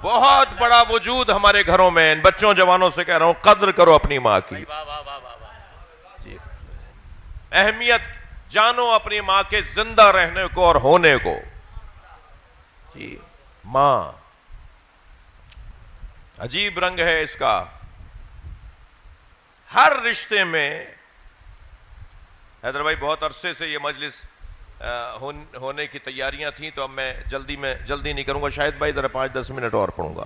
بہت بڑا وجود ہمارے گھروں میں. ان بچوں جوانوں سے کہہ رہا ہوں قدر کرو اپنی ماں کی, اہمیت جانو اپنی ماں کے زندہ رہنے کو اور ہونے کو. جی ماں عجیب رنگ ہے اس کا. ہر رشتے میں, حیدر بھائی بہت عرصے سے یہ مجلس ہونے کی تیاریاں تھیں, تو اب میں جلدی نہیں کروں گا. شاید بھائی ذرا 5-10 منٹ اور پڑھوں گا.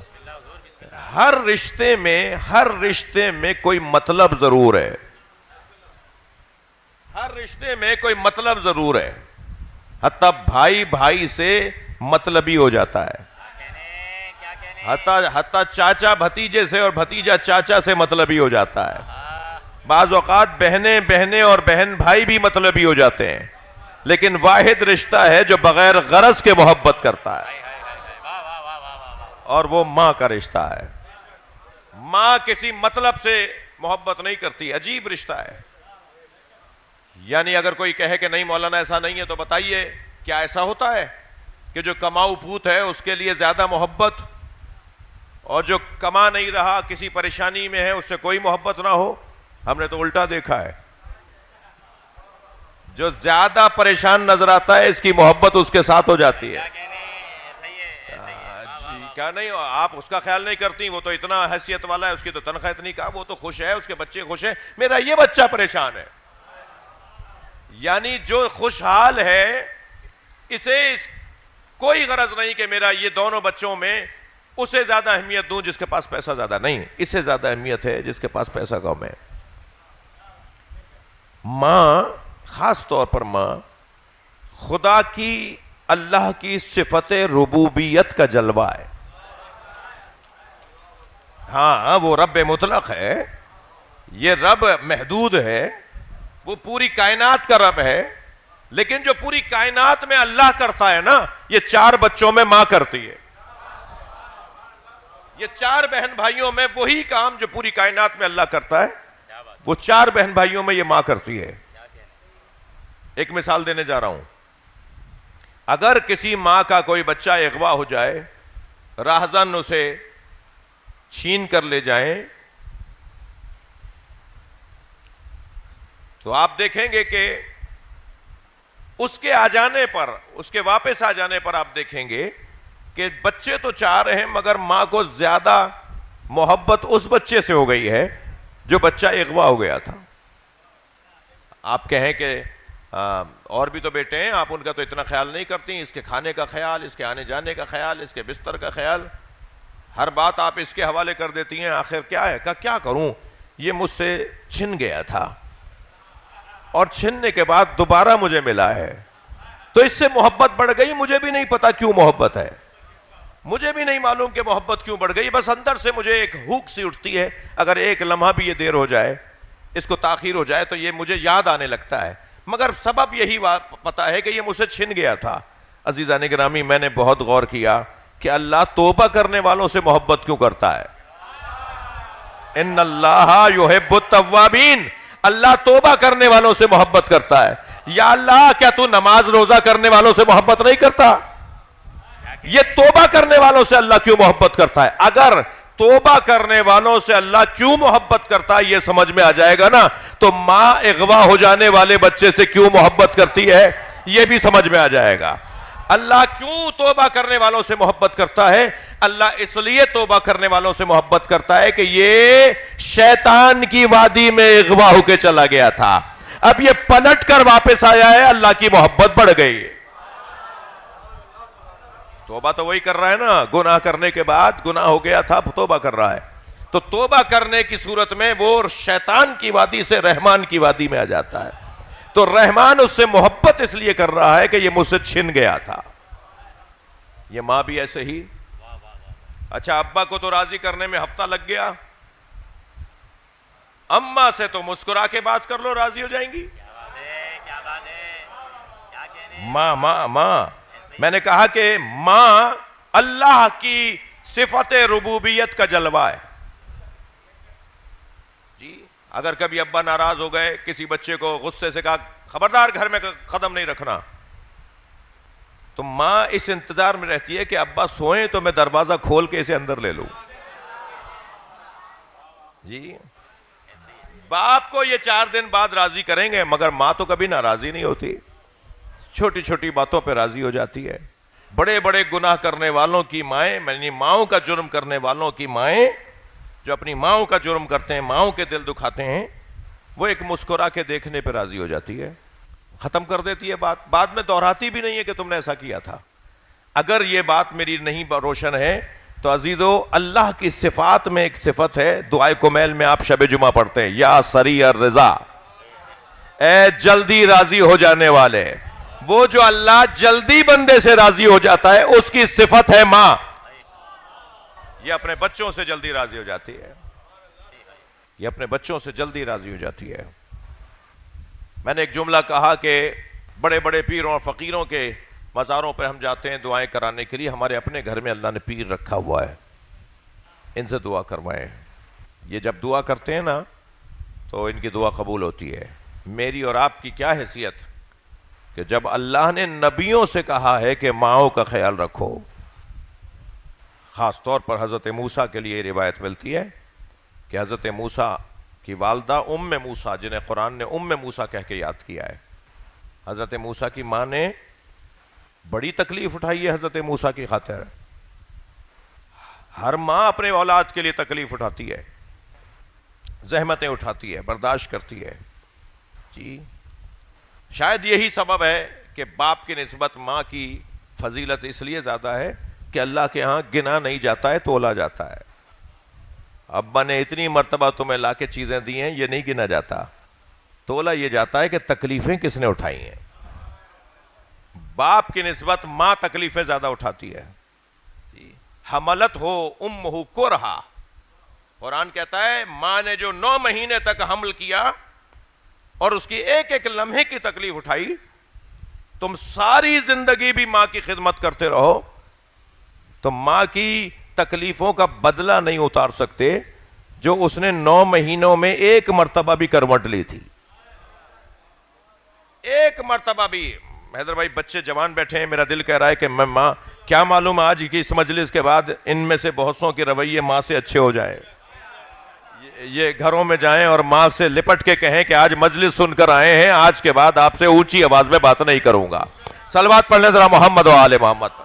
ہر رشتے میں کوئی مطلب ضرور ہے. ہر رشتے میں کوئی مطلب ضرور ہے. حتیٰ بھائی سے مطلبی ہو جاتا ہے. حتیٰ چاچا بھتیجے سے اور بھتیجا چاچا سے مطلبی ہو جاتا ہے. بعض اوقات بہنیں اور بہن بھائی بھی مطلبی ہو جاتے ہیں. لیکن واحد رشتہ ہے جو بغیر غرض کے محبت کرتا ہے, اور وہ ماں کا رشتہ ہے. ماں کسی مطلب سے محبت نہیں کرتی. عجیب رشتہ ہے. یعنی اگر کوئی کہے کہ نہیں مولانا ایسا نہیں ہے, تو بتائیے کیا ایسا ہوتا ہے کہ جو کماؤ پوت ہے اس کے لیے زیادہ محبت, اور جو کما نہیں رہا کسی پریشانی میں ہے اس سے کوئی محبت نہ ہو؟ ہم نے تو الٹا دیکھا ہے. جو زیادہ پریشان نظر آتا ہے اس کی محبت اس کے ساتھ ہو جاتی ہے. کیا نہیں, آپ اس کا خیال نہیں کرتی, وہ تو اتنا حیثیت والا ہے, اس کی تو تنخواہ اتنی کا, وہ تو خوش ہے, اس کے بچے خوش ہیں, میرا یہ بچہ پریشان ہے. یعنی جو خوشحال ہے اسے کوئی غرض نہیں کہ میرا یہ دونوں بچوں میں اسے زیادہ اہمیت دوں جس کے پاس پیسہ زیادہ نہیں. اسے زیادہ اہمیت ہے جس کے پاس پیسہ کم ہے. ماں, خاص طور پر ماں, خدا کی, اللہ کی صفت ربوبیت کا جلوہ ہے. ہاں وہ رب مطلق ہے, یہ رب محدود ہے, وہ پوری کائنات کا رب ہے. لیکن جو پوری کائنات میں اللہ کرتا ہے نا, یہ 4 بچوں میں ماں کرتی ہے. یہ 4 بہن بھائیوں میں وہی کام جو پوری کائنات میں اللہ کرتا ہے, وہ 4 بہن بھائیوں میں یہ ماں کرتی ہے. ایک مثال دینے جا رہا ہوں. اگر کسی ماں کا کوئی بچہ اغوا ہو جائے, راہزن اسے چھین کر لے جائیں, تو آپ دیکھیں گے کہ اس کے آ جانے پر, اس کے واپس آ جانے پر آپ دیکھیں گے کہ بچے تو 4 ہیں مگر ماں کو زیادہ محبت اس بچے سے ہو گئی ہے جو بچہ اغوا ہو گیا تھا. آپ کہیں کہ اور بھی تو بیٹے ہیں, آپ ان کا تو اتنا خیال نہیں کرتی, اس کے کھانے کا خیال, اس کے آنے جانے کا خیال, اس کے بستر کا خیال, ہر بات آپ اس کے حوالے کر دیتی ہیں. آخر کیا ہے؟ کہ کیا کروں, یہ مجھ سے چھن گیا تھا اور چھننے کے بعد دوبارہ مجھے ملا ہے, تو اس سے محبت بڑھ گئی. مجھے بھی نہیں پتا کیوں محبت ہے, مجھے بھی نہیں معلوم کہ محبت کیوں بڑھ گئی. بس اندر سے مجھے ایک ہوک سی اٹھتی ہے, اگر ایک لمحہ بھی یہ دیر ہو جائے, اس کو تاخیر ہو جائے, تو یہ مجھے یاد آنے لگتا ہے. مگر سبب یہی پتا ہے کہ یہ مجھ سے چھن گیا تھا. عزیزان گرامی, میں نے بہت غور کیا کہ اللہ توبہ کرنے والوں سے محبت کیوں کرتا ہے. ان اللہ یحب التوابین, اللہ توبہ کرنے والوں سے محبت کرتا ہے. یا اللہ, کیا تو نماز روزہ کرنے والوں سے محبت نہیں کرتا؟ یہ توبہ کرنے والوں سے اللہ کیوں محبت کرتا ہے؟ اگر توبہ کرنے والوں سے اللہ کیوں محبت کرتا ہے یہ سمجھ میں آ جائے گا نا, تو ماں اغوا ہو جانے والے بچے سے کیوں محبت کرتی ہے یہ بھی سمجھ میں آ جائے گا. اللہ کیوں توبہ کرنے والوں سے محبت کرتا ہے؟ اللہ اس لیے توبہ کرنے والوں سے محبت کرتا ہے کہ یہ شیطان کی وادی میں اغوا ہو کے چلا گیا تھا, اب یہ پلٹ کر واپس آیا ہے, اللہ کی محبت بڑھ گئی. توبہ تو وہی کر رہا ہے نا, گناہ کرنے کے بعد گناہ ہو گیا تھا, توبہ کر رہا ہے. تو توبہ کرنے کی صورت میں وہ شیطان کی وادی سے رحمان کی وادی میں آ جاتا ہے. تو رحمان اس سے محبت اس لیے کر رہا ہے کہ یہ مجھ سے چھن گیا تھا. یہ ماں بھی ایسے ہی. اچھا, ابا کو تو راضی کرنے میں ہفتہ لگ گیا, اماں سے تو مسکرا کے بات کر لو, راضی ہو جائیں گی. ماں ماں ماں میں نے کہا کہ ماں اللہ کی صفت ربوبیت کا جلوہ ہے. جی, اگر کبھی ابا ناراض ہو گئے, کسی بچے کو غصے سے کہا خبردار گھر میں قدم نہیں رکھنا, تو ماں اس انتظار میں رہتی ہے کہ ابا سوئیں تو میں دروازہ کھول کے اسے اندر لے لوں. جی باپ کو یہ 4 دن بعد راضی کریں گے، مگر ماں تو کبھی ناراضی نہیں ہوتی، چھوٹی چھوٹی باتوں پہ راضی ہو جاتی ہے. بڑے بڑے گناہ کرنے والوں کی مائیں، یعنی ماؤں کا جرم کرنے والوں کی مائیں جو اپنی ماؤں کا جرم کرتے ہیں، ماؤں کے دل دکھاتے ہیں، وہ ایک مسکرا کے دیکھنے پہ راضی ہو جاتی ہے، ختم کر دیتی ہے بات، بعد میں دہراتی بھی نہیں ہے کہ تم نے ایسا کیا تھا. اگر یہ بات میری نہیں روشن ہے تو عزیزو، اللہ کی صفات میں ایک صفت ہے، دعائے کمیل میں آپ شب جمعہ پڑھتے ہیں، یا سریع الرضا، اے جلدی راضی ہو جانے والے. وہ جو اللہ جلدی بندے سے راضی ہو جاتا ہے اس کی صفت ہے ماں. یہ اپنے بچوں سے جلدی راضی ہو جاتی ہے، یہ اپنے بچوں سے جلدی راضی ہو جاتی ہے. میں نے ایک جملہ کہا کہ بڑے بڑے پیروں اور فقیروں کے مزاروں پہ ہم جاتے ہیں دعائیں کرانے کے لیے، ہمارے اپنے گھر میں اللہ نے پیر رکھا ہوا ہے، ان سے دعا کروائیں. یہ جب دعا کرتے ہیں نا تو ان کی دعا قبول ہوتی ہے. میری اور آپ کی کیا حیثیت کہ جب اللہ نے نبیوں سے کہا ہے کہ ماؤں کا خیال رکھو، خاص طور پر حضرت موسیٰ کے لیے روایت ملتی ہے کہ حضرت موسیٰ کی والدہ ام موسیٰ، جنہیں قرآن نے ام موسیٰ کہہ کے یاد کیا ہے، حضرت موسیٰ کی ماں نے بڑی تکلیف اٹھائی ہے حضرت موسیٰ کی خاطر. ہر ماں اپنے اولاد کے لیے تکلیف اٹھاتی ہے، زحمتیں اٹھاتی ہے، برداشت کرتی ہے. جی شاید یہی سبب ہے کہ باپ کی نسبت ماں کی فضیلت اس لیے زیادہ ہے کہ اللہ کے ہاں گنا نہیں جاتا ہے، تولا جاتا ہے. ابا نے اتنی مرتبہ تمہیں لا کے چیزیں دی ہیں، یہ نہیں گنا جاتا، تولا یہ جاتا ہے کہ تکلیفیں کس نے اٹھائی ہیں. باپ کی نسبت ماں تکلیفیں زیادہ اٹھاتی ہے. حملت ہو امہ کرہا، قرآن کہتا ہے ماں نے جو 9 مہینے تک حمل کیا اور اس کی ایک ایک لمحے کی تکلیف اٹھائی، تم ساری زندگی بھی ماں کی خدمت کرتے رہو تو ماں کی تکلیفوں کا بدلہ نہیں اتار سکتے جو اس نے 9 مہینوں میں ایک مرتبہ بھی کروٹ لی تھی. ایک مرتبہ بھی. حیدر بھائی بچے جوان بیٹھے ہیں، میرا دل کہہ رہا ہے کہ میں ماں، کیا معلوم آج کی اس مجلس کے بعد ان میں سے بہت سوں کے رویے ماں سے اچھے ہو جائیں، یہ گھروں میں جائیں اور ماں سے لپٹ کے کہیں کہ آج مجلس سن کر آئے ہیں، آج کے بعد آپ سے اونچی آواز میں بات نہیں کروں گا. صلوات پڑھ لیں ذرا محمد و آل محمد.